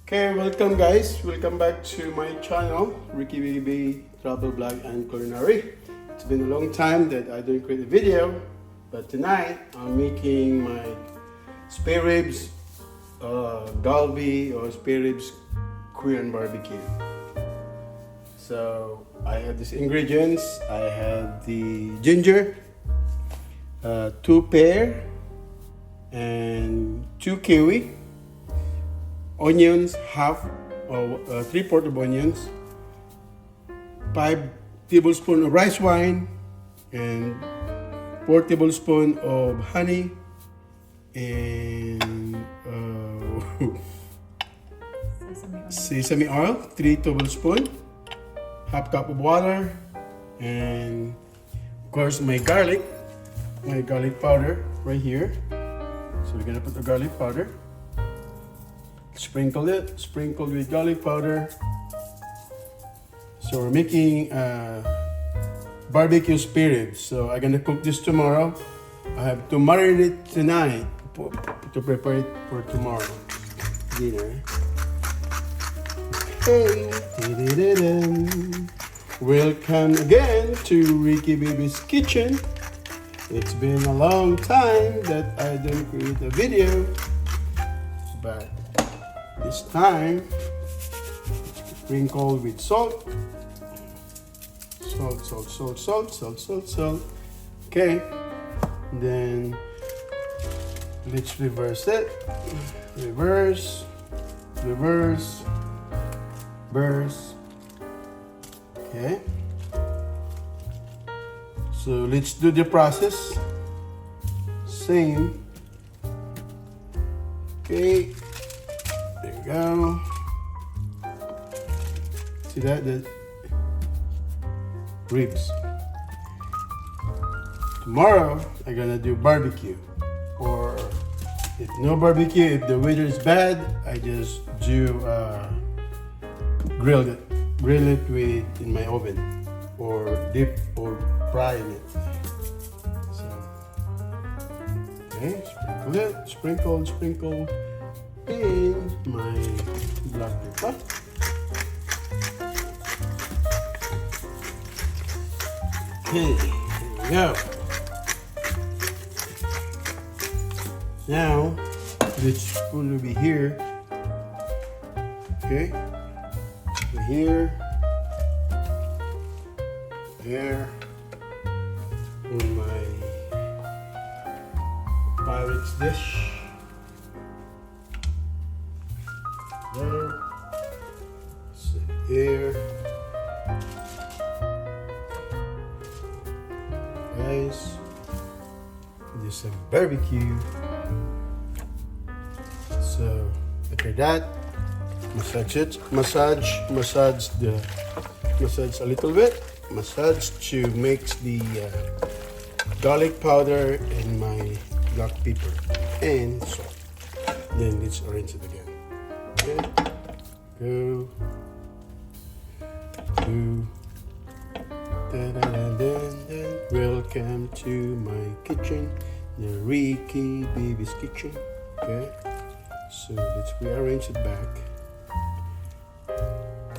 Okay, welcome guys. Welcome back to my channel, RICKYBABY Travel Vlog and Culinary. It's been a long time that I don't create a video, but tonight I'm making my spare ribs, galbi or spare ribs Korean barbecue. So I have these ingredients. I have the ginger, 2 pear, and 2 kiwi. Onions, half or 3/4 of onions, 5 tablespoons of rice wine, and 4 tablespoons of honey, and sesame oil, 3 tablespoons, half cup of water, and of course my garlic powder right here. So we're gonna put the garlic powder. Sprinkle with garlic powder. So we're making barbecue spare ribs. So I'm gonna cook this tomorrow. I have to marinate it tonight to prepare it for tomorrow dinner. Okay. Welcome again to RICKYBABY's kitchen. It's been a long time that I didn't create a video, but this time, sprinkle with salt. Salt. Okay. Then let's reverse it. Reverse. Okay. So let's do the process. Same. Okay. There you go. See that? The ribs. Tomorrow, I'm gonna do barbecue. Or if no barbecue, if the weather is bad, I just do grill it with in my oven, or dip or fry in it. So, okay, sprinkle in my black pepper. Okay, here we go. Now, this spoon will be here. Okay, so here, there, on my Pirates dish. There, so here, guys, this is barbecue. So after that, massage a little bit, massage to mix the garlic powder and my black pepper and salt. Then let's arrange it again. Okay. Go. Welcome to my kitchen, the RICKYBABY's kitchen. Okay. So let's rearrange it back.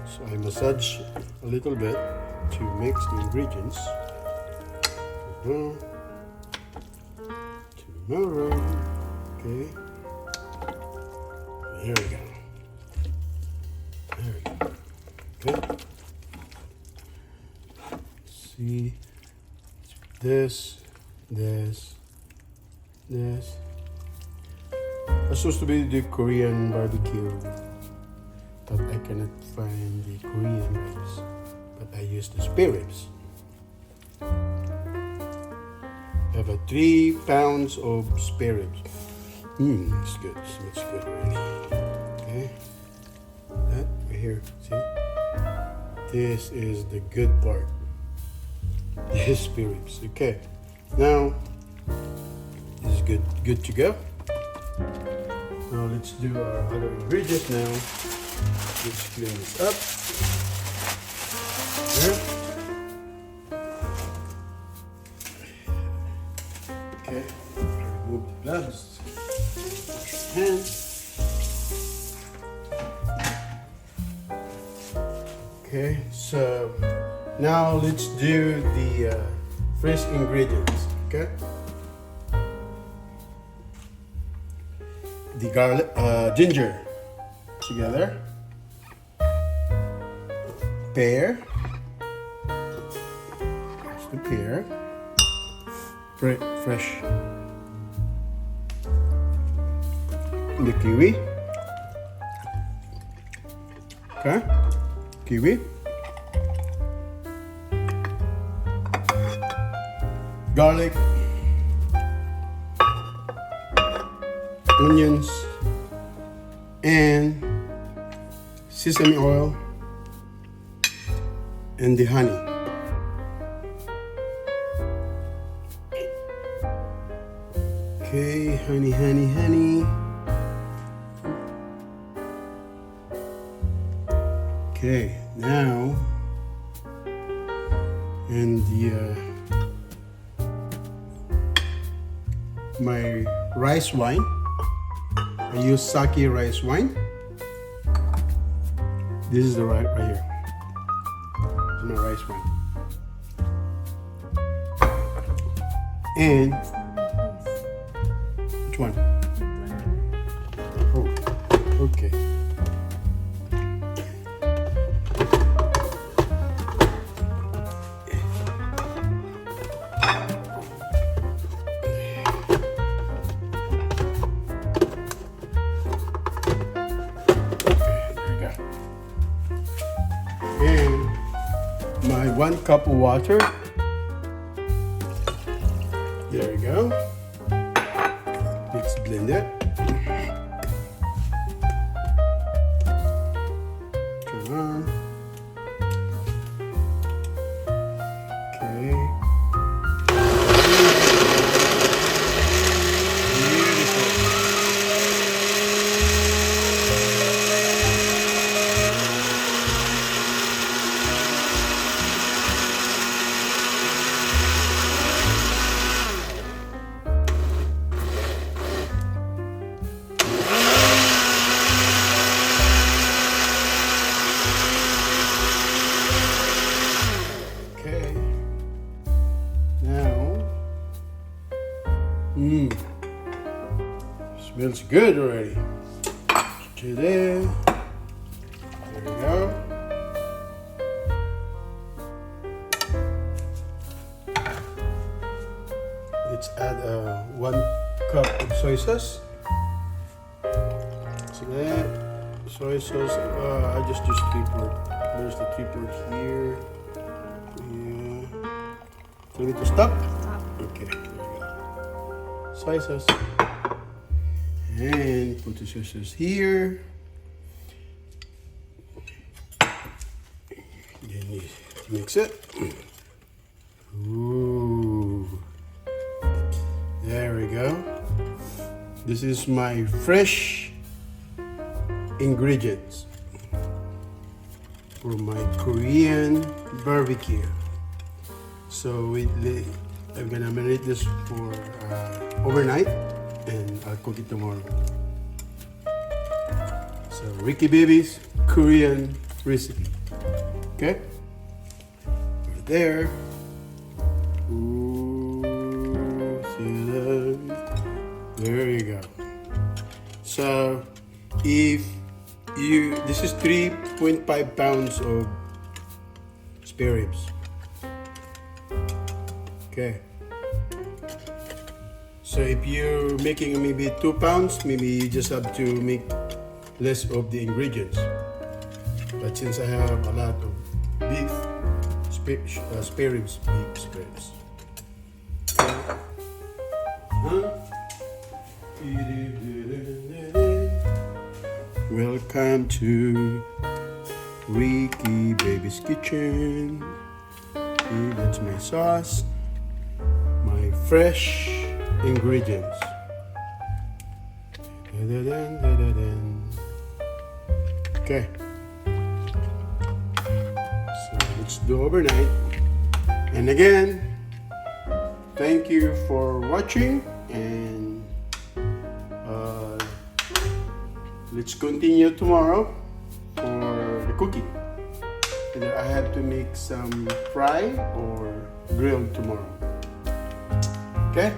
So I massage a little bit to mix the ingredients. Tomorrow. Okay. Here we go. Okay. See this. It's supposed to be the Korean barbecue, but I cannot find the Korean ribs. But I use the spare ribs. I have 3 pounds of spare ribs. It's good. It's good already. Okay. That right here. See? This is the good part. This spare ribs. Okay. Now this is good to go. Now let's do our other ingredients now. Let's clean this up. There. Okay. Remove the gloves. Wash your hands. Okay, so now let's do the fresh ingredients. Okay, the garlic, ginger together, pear, that's the pear, fresh, the kiwi, okay, kiwi, garlic, onions, and sesame oil, and the honey. Okay, honey. Okay, now, and the my rice wine. I use sake rice wine. This is the right here. This is my rice wine. And which one? Oh, okay. And my 1 cup of water. There we go. Let's blend it. Turn on. Okay. Okay. Now, smells good already. Okay, there. There we go. Let's add 1 cup of soy sauce. So that soy sauce, I just use 3 parts. There's the 3 parts here. Yeah. Do you need to stop? Okay, there we go. Soy sauce. And put the soy sauce here. Then you mix it. Ooh. There we go. This is my fresh ingredients for my Korean barbecue. So I'm gonna marinate this for overnight, and I'll cook it tomorrow. So RICKYBABY's Korean recipe. Okay, right there. Ooh, see that? There you go. So this is 3.5 pounds of spare ribs. Okay. So if you're making maybe 2 pounds, maybe you just have to make less of the ingredients. But since I have a lot of beef, spare ribs, beef spare ribs. Welcome to RICKYBABY's kitchen. That's my sauce, my fresh ingredients. Okay, so let's do overnight. And again, thank you for watching, and let's continue tomorrow for the cooking. Either I have to make some fry or grilled tomorrow. Okay?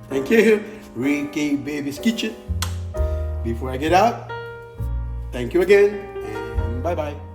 Thank you, Ricky Baby's Kitchen. Before I get out, thank you again, and bye-bye.